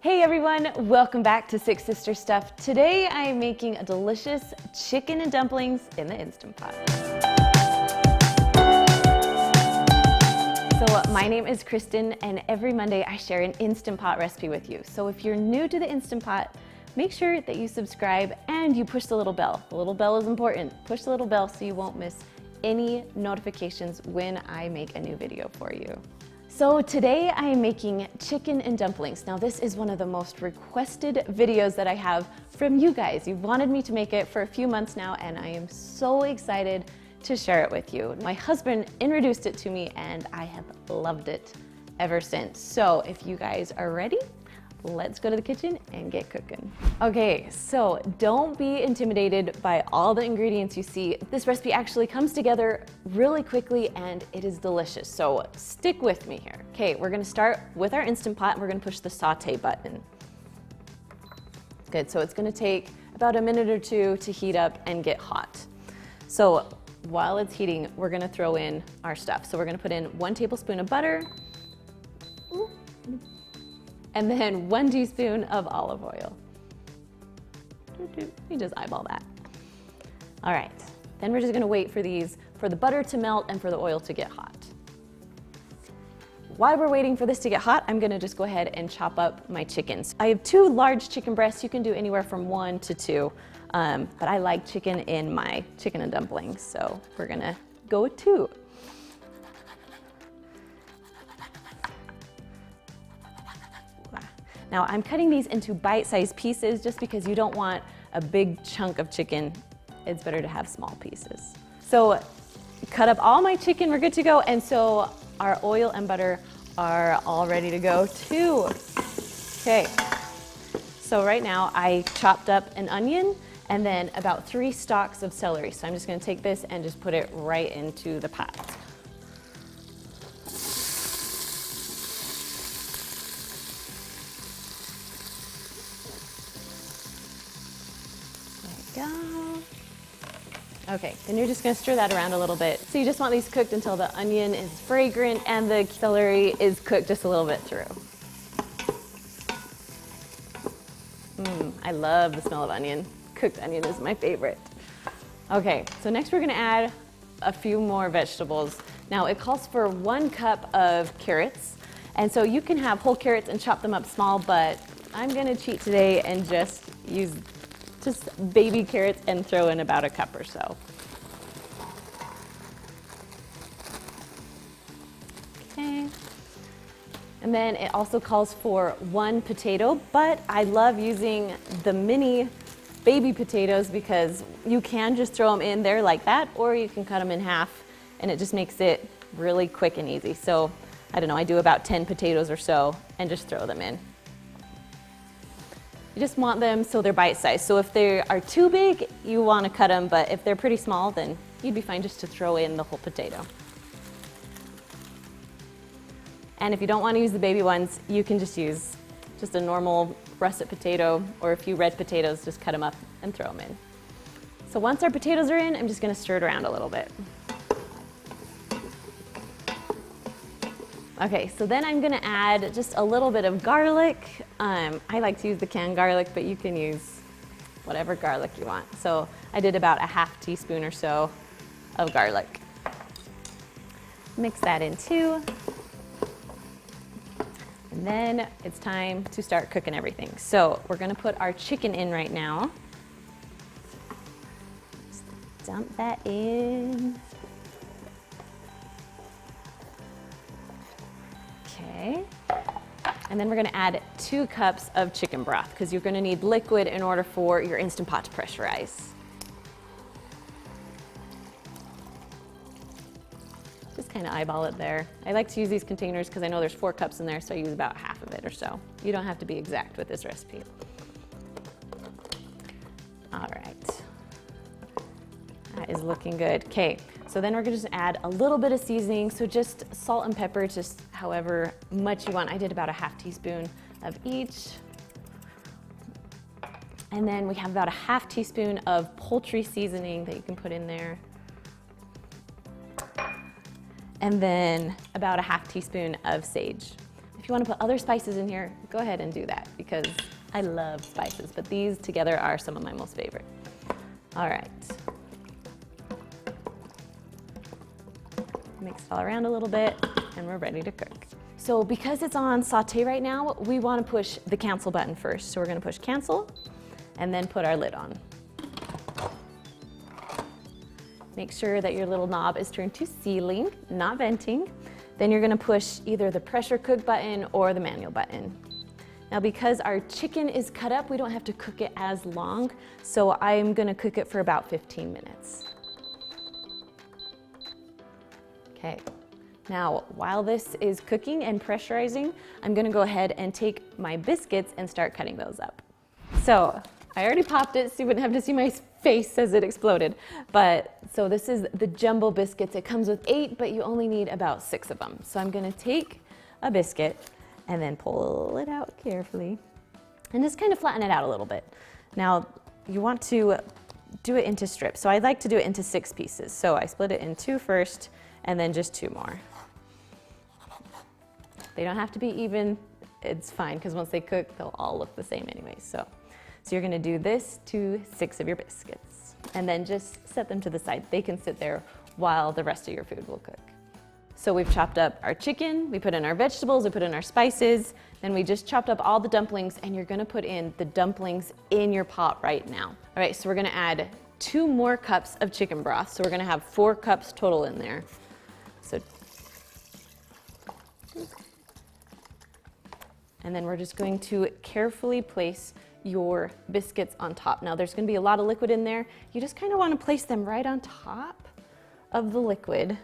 Hey everyone, welcome back to Six Sister Stuff. Today I am making a delicious chicken and dumplings in the Instant Pot. So my name is Kristen and every Monday I share an Instant Pot recipe with you. So if you're new to the Instant Pot, make sure that you subscribe and you push the little bell. The little bell is important. Push the little bell so you won't miss any notifications when I make a new video for you. So today I am making chicken and dumplings. Now this is one of the most requested videos that I have from you guys. You've wanted me to make it for a few months now and I am so excited to share it with you. My husband introduced it to me and I have loved it ever since. So if you guys are ready, let's go to the kitchen and get cooking. Okay, so don't be intimidated by all the ingredients you see. This recipe actually comes together really quickly and it is delicious. So stick with me here. Okay, we're gonna start with our Instant Pot and we're gonna push the saute button. Good, so it's gonna take about a minute or two to heat up and get hot. So while it's heating, we're gonna throw in our stuff. So we're gonna put in 1 tablespoon of butter. And then 1 teaspoon of olive oil. You just eyeball that. All right, then we're just gonna wait for the butter to melt and for the oil to get hot. While we're waiting for this to get hot, I'm gonna just go ahead and chop up my chickens. I have 2 large chicken breasts. You can do anywhere from 1 to 2, but I like chicken in my chicken and dumplings, so we're gonna go with 2. Now I'm cutting these into bite-sized pieces just because you don't want a big chunk of chicken. It's better to have small pieces. So cut up all my chicken, we're good to go. And so our oil and butter are all ready to go too. Okay, so right now I chopped up an onion and then about 3 stalks of celery. So I'm just gonna take this and just put it right into the pot. Okay, then you're just gonna stir that around a little bit. So you just want these cooked until the onion is fragrant and the celery is cooked just a little bit through. I love the smell of onion. Cooked onion is my favorite. Okay, so next we're gonna add a few more vegetables. Now it calls for 1 cup of carrots. And so you can have whole carrots and chop them up small, but I'm gonna cheat today and just use baby carrots and throw in about a cup or so. Okay. And then it also calls for 1 potato, but I love using the mini baby potatoes because you can just throw them in there like that, or you can cut them in half and it just makes it really quick and easy. So I don't know, I do about 10 potatoes or so and just throw them in. You just want them so they're bite-sized. So if they are too big, you want to cut them, but if they're pretty small, then you'd be fine just to throw in the whole potato. And if you don't want to use the baby ones, you can just use just a normal russet potato or a few red potatoes, just cut them up and throw them in. So once our potatoes are in, I'm just going to stir it around a little bit. Okay, so then I'm gonna add just a little bit of garlic. I like to use the canned garlic, but you can use whatever garlic you want. So I did about a half teaspoon or so of garlic. Mix that in too. And then it's time to start cooking everything. So we're gonna put our chicken in right now. Just dump that in. Okay, and then we're gonna add 2 cups of chicken broth because you're gonna need liquid in order for your Instant Pot to pressurize. Just kind of eyeball it there. I like to use these containers because I know there's 4 cups in there, so I use about half of it or so. You don't have to be exact with this recipe. All right, that is looking good. Okay, so then we're gonna just add a little bit of seasoning, so just salt and pepper, just however much you want. I did about a half teaspoon of each. And then we have about a half teaspoon of poultry seasoning that you can put in there. And then about a half teaspoon of sage. If If you want to put other spices in here, go ahead and do that because I love spices, but these together are some of my most favorite. All right. Mix it all around a little bit and we're ready to cook. So because it's on saute right now, we want to push the cancel button first. So we're going to push cancel and then put our lid on. Make sure that your little knob is turned to sealing, not venting. Then you're going to push either the pressure cook button or the manual button. Now because our chicken is cut up, we don't have to cook it as long. So I'm going to cook it for about 15 minutes. Okay. Now, while this is cooking and pressurizing, I'm gonna go ahead and take my biscuits and start cutting those up. So, I already popped it so you wouldn't have to see my face as it exploded. So this is the jumbo biscuits. It comes with 8, but you only need about 6 of them. So I'm gonna take a biscuit and then pull it out carefully and just kind of flatten it out a little bit. Now, you want to do it into strips. So I like to do it into 6 pieces. So I split it in 2 first and then just 2 more. They don't have to be even, it's fine, because once they cook, they'll all look the same anyway. So you're gonna do this to 6 of your biscuits, and then just set them to the side. They can sit there while the rest of your food will cook. So we've chopped up our chicken, we put in our vegetables, we put in our spices, then we just chopped up all the dumplings, and you're gonna put in the dumplings in your pot right now. All right, so we're gonna add 2 more cups of chicken broth. So we're gonna have 4 cups total in there. So, and then we're just going to carefully place your biscuits on top. Now there's gonna be a lot of liquid in there. You just kind of want to place them right on top of the liquid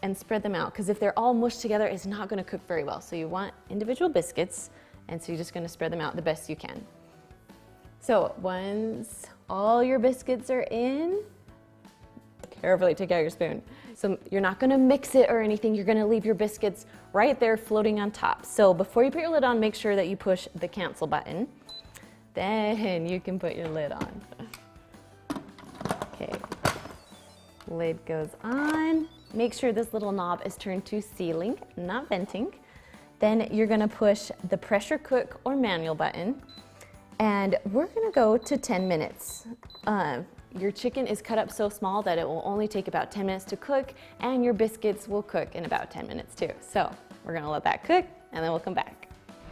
and spread them out, because if they're all mushed together, it's not gonna cook very well. So you want individual biscuits, and so you're just gonna spread them out the best you can. So once all your biscuits are in, carefully take out your spoon. So you're not gonna mix it or anything, you're gonna leave your biscuits right there floating on top. So before you put your lid on, make sure that you push the cancel button. Then you can put your lid on. Okay, lid goes on. Make sure this little knob is turned to sealing, not venting. Then you're gonna push the pressure cook or manual button, and we're gonna go to 10 minutes. Your chicken is cut up so small that it will only take about 10 minutes to cook, and your biscuits will cook in about 10 minutes too. So we're gonna let that cook, and then we'll come back.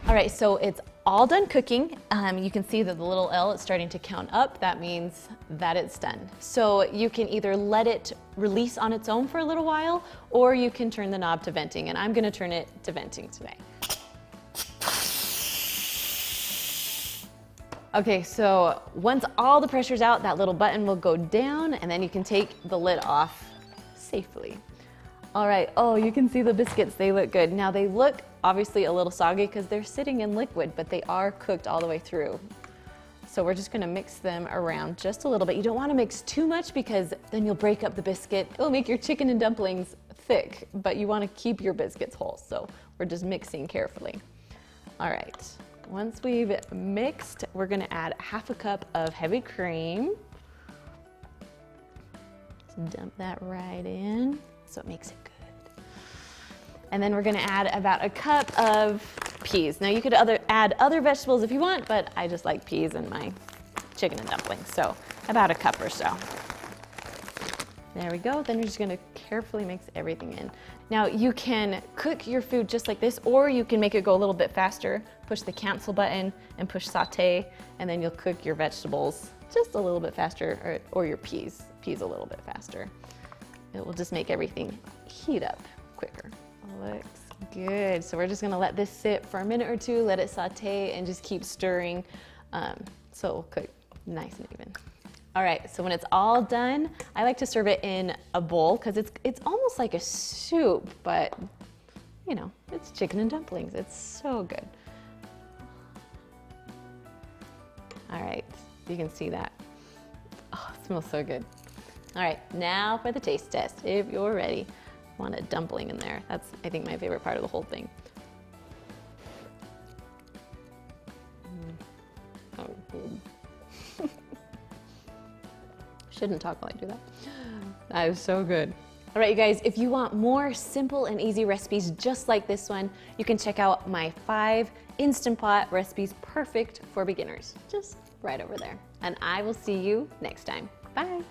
All right, so it's all done cooking. You can see that the little L is starting to count up. That means that it's done. So you can either let it release on its own for a little while, or you can turn the knob to venting, and I'm gonna turn it to venting today. Okay, so once all the pressure's out, that little button will go down, and then you can take the lid off safely. All right, oh, you can see the biscuits, they look good. Now they look obviously a little soggy because they're sitting in liquid, but they are cooked all the way through. So we're just gonna mix them around just a little bit. You don't wanna mix too much because then you'll break up the biscuit. It'll make your chicken and dumplings thick, but you wanna keep your biscuits whole. So we're just mixing carefully. All right. Once we've mixed, we're gonna add 1/2 cup of heavy cream. Just dump that right in so it makes it good. And then we're gonna add about 1 cup of peas. Now you could add other vegetables if you want, but I just like peas in my chicken and dumplings, so about 1 cup or so. There we go. Then you're just gonna carefully mix everything in. Now you can cook your food just like this, or you can make it go a little bit faster. Push the cancel button and push saute, and then you'll cook your vegetables just a little bit faster, or your peas a little bit faster. It will just make everything heat up quicker. Looks good. So we're just gonna let this sit for a minute or 2, let it saute, and just keep stirring so it will cook nice and even. All right, so when it's all done, I like to serve it in a bowl because it's almost like a soup, but you know, it's chicken and dumplings. It's so good. All right, you can see that. Oh, it smells so good. All right, now for the taste test, if you're ready. I want a dumpling in there. That's, I think, my favorite part of the whole thing. Oh, good. Shouldn't talk while I do that. That is so good. All right, you guys, if you want more simple and easy recipes just like this one, you can check out my 5 Instant Pot recipes perfect for beginners, just right over there. And I will see you next time. Bye.